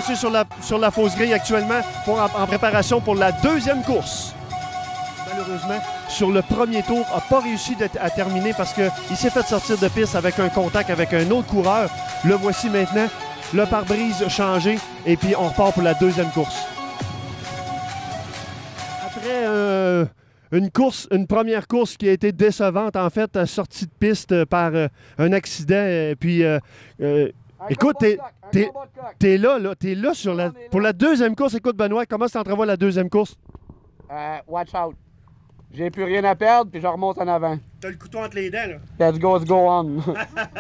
lancé sur la fausse grille actuellement en préparation pour la deuxième course. Malheureusement, sur le premier tour, n'a pas réussi à terminer parce qu'il s'est fait sortir de piste avec un contact avec un autre coureur. Le voici maintenant, le pare-brise changé et puis on repart pour la deuxième course. Après une première course qui a été décevante, en fait, sortie de piste par un accident. Puis, écoute, t'es là, pour la deuxième course. Écoute, Benoît, comment tu entrevois la deuxième course? Watch out. J'ai plus rien à perdre, puis je remonte en avant. T'as le couteau entre les dents, là. Let's go on.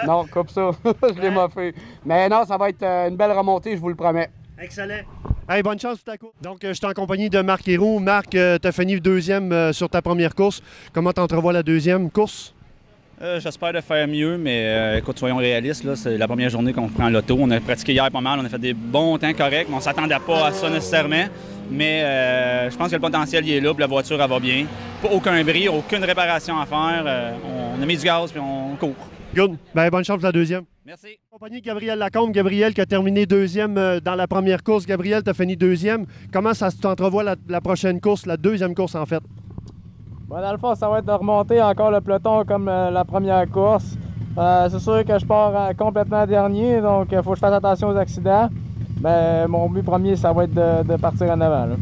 Non, coupe ça. Je l'ai moffé. Mais non, ça va être une belle remontée, je vous le promets. Excellent. Hey, bonne chance tout à coup. Donc, je suis en compagnie de Marc Héroux. Marc, tu as fini deuxième sur ta première course. Comment t'entrevois la deuxième course? J'espère de faire mieux, mais écoute, soyons réalistes. C'est la première journée qu'on prend l'auto. On a pratiqué hier pas mal. On a fait des bons temps corrects, mais on ne s'attendait pas à ça nécessairement. Mais je pense que le potentiel il est là, puis la voiture elle va bien. Pas aucun bris, aucune réparation à faire. On a mis du gaz, puis on court. Good. Ben, bonne chance pour la deuxième. Merci. Compagnie Gabriel Lacombe. Gabriel qui a terminé deuxième dans la première course. Gabriel, tu as fini deuxième. Comment ça t'entrevoit la prochaine course, la deuxième course en fait? Bon, dans le fond, ça va être de remonter encore le peloton comme la première course. C'est sûr que je pars complètement dernier, donc il faut que je fasse attention aux accidents. Mais mon but premier, ça va être de partir en avant, là.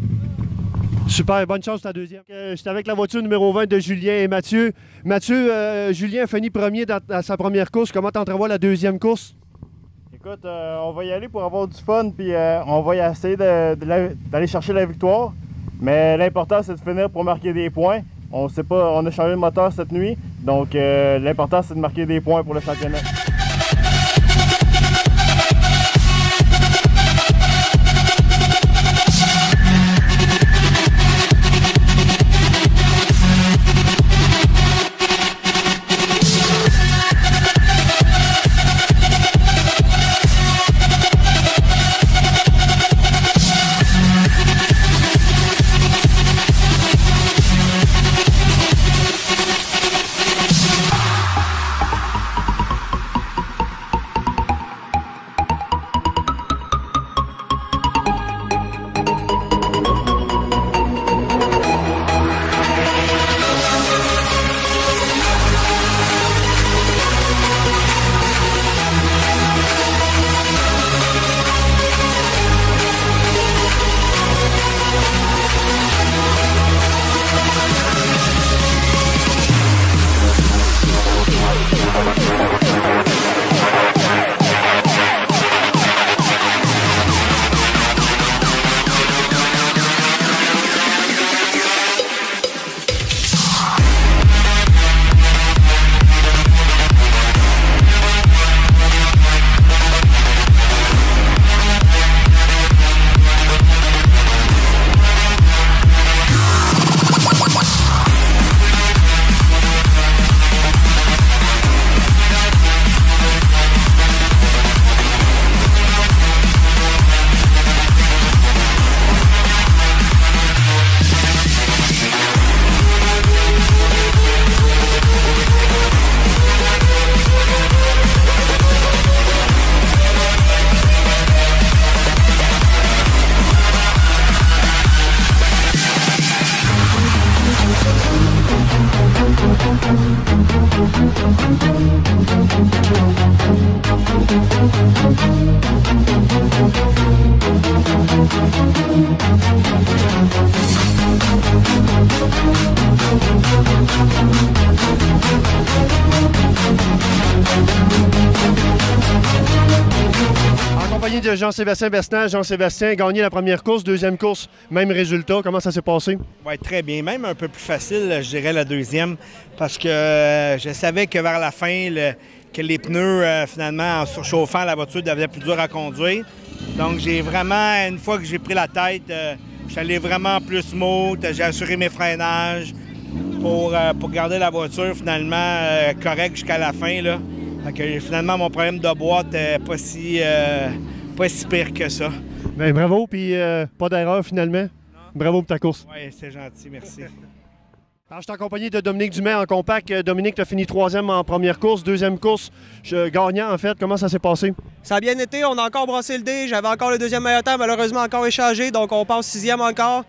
Super, bonne chance pour la deuxième. J'étais avec la voiture numéro 20 de Julien et Mathieu. Mathieu, Julien a fini premier dans sa première course. Comment t'entrevois la deuxième course? Écoute, on va y aller pour avoir du fun, puis on va essayer d'aller chercher la victoire. Mais l'important, c'est de finir pour marquer des points. On sait pas, on a changé de moteur cette nuit, donc l'important, c'est de marquer des points pour le championnat. En compagnie de Jean-Sébastien Besnard. Jean-Sébastien a gagné la première course, deuxième course, même résultat. Comment ça s'est passé? Oui, très bien. Même un peu plus facile, je dirais, la deuxième, parce que je savais que vers la fin, que les pneus, finalement, en surchauffant, la voiture devenait plus dure à conduire. Donc, j'ai vraiment, une fois que j'ai pris la tête, je suis allé vraiment plus smooth, j'ai assuré mes freinages pour garder la voiture, finalement, correcte jusqu'à la fin, là. Fait que, finalement, mon problème de boîte n'est pas si pire que ça. Bien, bravo, puis pas d'erreur finalement. Non. Bravo pour ta course. Oui, c'est gentil, merci. Alors, je suis en compagnie de Dominique Dumais en compact. Dominique, tu as fini 3e en première course, 2e course gagnant en fait. Comment ça s'est passé? Ça a bien été, on a encore brassé le dé. J'avais encore le 2e meilleur temps, malheureusement encore échangé, donc on passe 6e encore.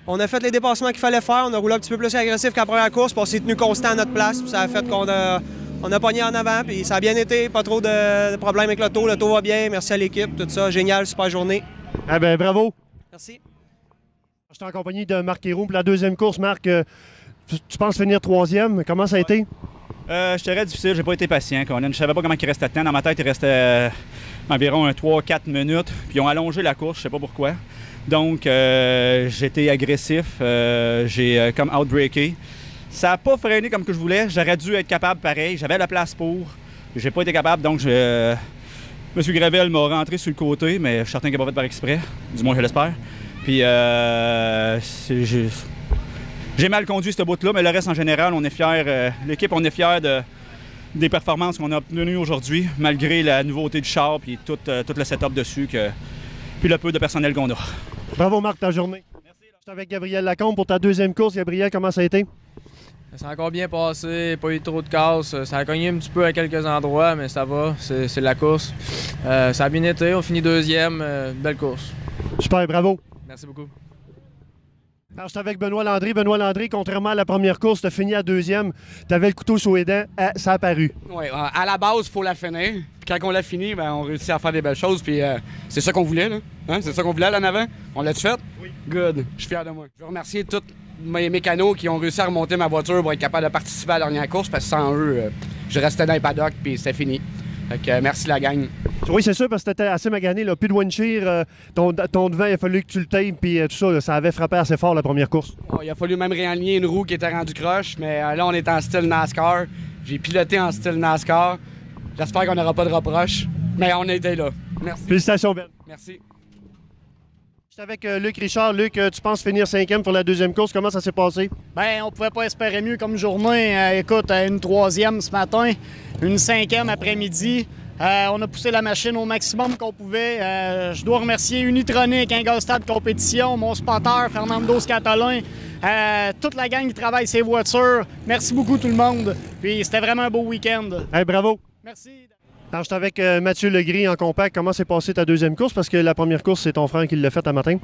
On a fait les dépassements qu'il fallait faire, on a roulé un petit peu plus agressif qu'à la première course, puis on s'est tenu constant à notre place, puis ça a fait qu'on a pogné en avant, puis ça a bien été, pas trop de problèmes avec l'auto va bien, merci à l'équipe, tout ça, génial, super journée. Ah ben bravo! Merci. Je suis en compagnie de Marc Héroux pour la 2e course. Marc, tu penses finir 3e, comment ça a été? Je dirais difficile, j'ai pas été patient, Colin. Je savais pas comment il restait de temps. Dans ma tête, il restait environ 3-4 minutes. Puis ils ont allongé la course, je sais pas pourquoi. Donc, j'étais agressif, j'ai comme outbreaké. Ça n'a pas freiné comme que je voulais. J'aurais dû être capable pareil. J'avais la place pour. J'ai pas été capable, donc M. Gravel m'a rentré sur le côté, mais je suis certain qu'il n'a pas fait par exprès. Du moins, je l'espère. Puis, j'ai mal conduit ce bout-là, mais le reste, en général, on est fiers. L'équipe, on est fiers des performances qu'on a obtenues aujourd'hui, malgré la nouveauté du char et tout le setup dessus, puis le peu de personnel qu'on a. Bravo, Marc, ta journée. Merci. Je suis avec Gabriel Lacombe pour ta 2e course. Gabriel, comment ça a été? Ça a encore bien passé, pas eu trop de casse. Ça a cogné un petit peu à quelques endroits, mais ça va, c'est la course. Ça a bien été, on finit 2e, belle course. Super, bravo. Merci beaucoup. Alors, je suis avec Benoît Landry. Benoît Landry, contrairement à la première course, tu as fini à 2e. Tu avais le couteau sous les dents. Ça a paru. Oui, à la base, il faut la finir. Puis quand on l'a fini, ben, on réussit à faire des belles choses. Puis c'est ça qu'on voulait, là. Hein? C'est ça qu'on voulait là en avant. On l'a-tu fait? Oui. Good. Je suis fier de moi. Je veux remercier tous mes mécanos qui ont réussi à remonter ma voiture pour être capable de participer à la dernière course. Parce que sans eux, je restais dans les paddocks puis c'était fini. Fait que merci la gang. Oui, c'est sûr, parce que t'étais assez magané, là. Plus de windshield, ton devant, il a fallu que tu le tapes, puis tout ça, là, ça avait frappé assez fort la première course. Oh, il a fallu même réaligner une roue qui était rendue croche, mais là, on est en style NASCAR. J'ai piloté en style NASCAR. J'espère qu'on n'aura pas de reproches, mais on était là. Merci. Félicitations, Ben. Merci. Je suis avec Luc Richard. Luc, tu penses finir 5e pour la 2e course. Comment ça s'est passé? Bien, on pouvait pas espérer mieux comme journée. Écoute, une 3e ce matin, une 5e après-midi. On a poussé la machine au maximum qu'on pouvait. Je dois remercier Unitronic, Ingolstadt Compétition, mon spotter, Fernando Scatolin, toute la gang qui travaille ces voitures. Merci beaucoup tout le monde. Puis c'était vraiment un beau week-end. Hey, bravo. Merci. Alors, je suis avec Mathieu Legris en compact. Comment s'est passée ta 2e course? Parce que la première course, c'est ton frère qui l'a faite un matin.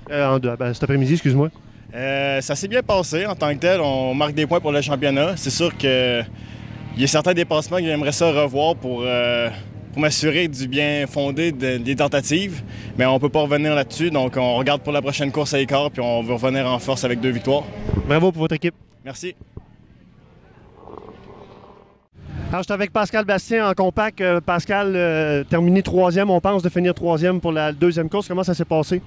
Cet après-midi, excuse-moi. Ça s'est bien passé en tant que tel. On marque des points pour le championnat. C'est sûr que il y a certains dépassements que j'aimerais ça revoir pour m'assurer du bien fondé des tentatives. Mais on ne peut pas revenir là-dessus. Donc, on regarde pour la prochaine course à écart puis on va revenir en force avec 2 victoires. Bravo pour votre équipe. Merci. Alors, je suis avec Pascal Bastien en compact. Pascal, terminé 3e. On pense de finir 3e pour la 2e course. Comment ça s'est passé?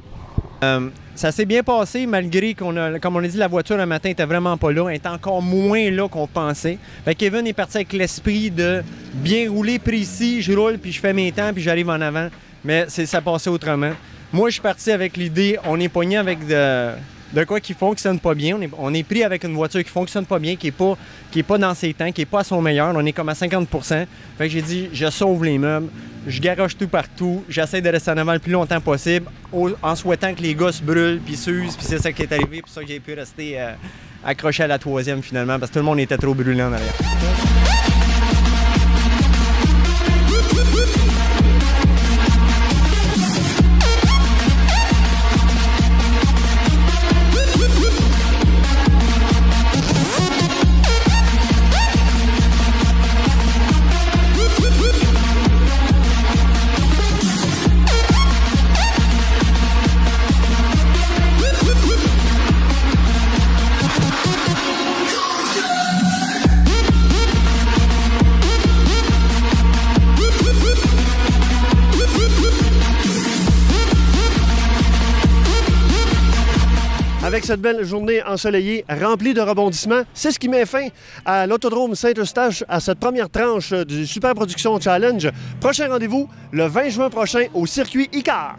Ça s'est bien passé malgré comme on a dit, la voiture le matin était vraiment pas là. Elle était encore moins là qu'on pensait. Fait que Kevin est parti avec l'esprit de bien rouler précis. Je roule, puis je fais mes temps, puis j'arrive en avant. Mais ça passait autrement. Moi, je suis parti avec l'idée, on est pogné avec de quoi qui fonctionne pas bien. On est pris avec une voiture qui fonctionne pas bien, qui est pas dans ses temps, qui est pas à son meilleur. On est comme à 50 %. Fait que j'ai dit, je sauve les meubles, je garoche tout partout, j'essaie de rester en avant le plus longtemps possible, en souhaitant que les gars se brûlent puis s'usent, puis c'est ça qui est arrivé, puis ça que j'ai pu rester accroché à la 3e finalement, parce que tout le monde était trop brûlé en arrière. Avec cette belle journée ensoleillée remplie de rebondissements, c'est ce qui met fin à l'autodrome Saint-Eustache à cette première tranche du Super Production Challenge. Prochain rendez-vous le 20 juin prochain au circuit Icar.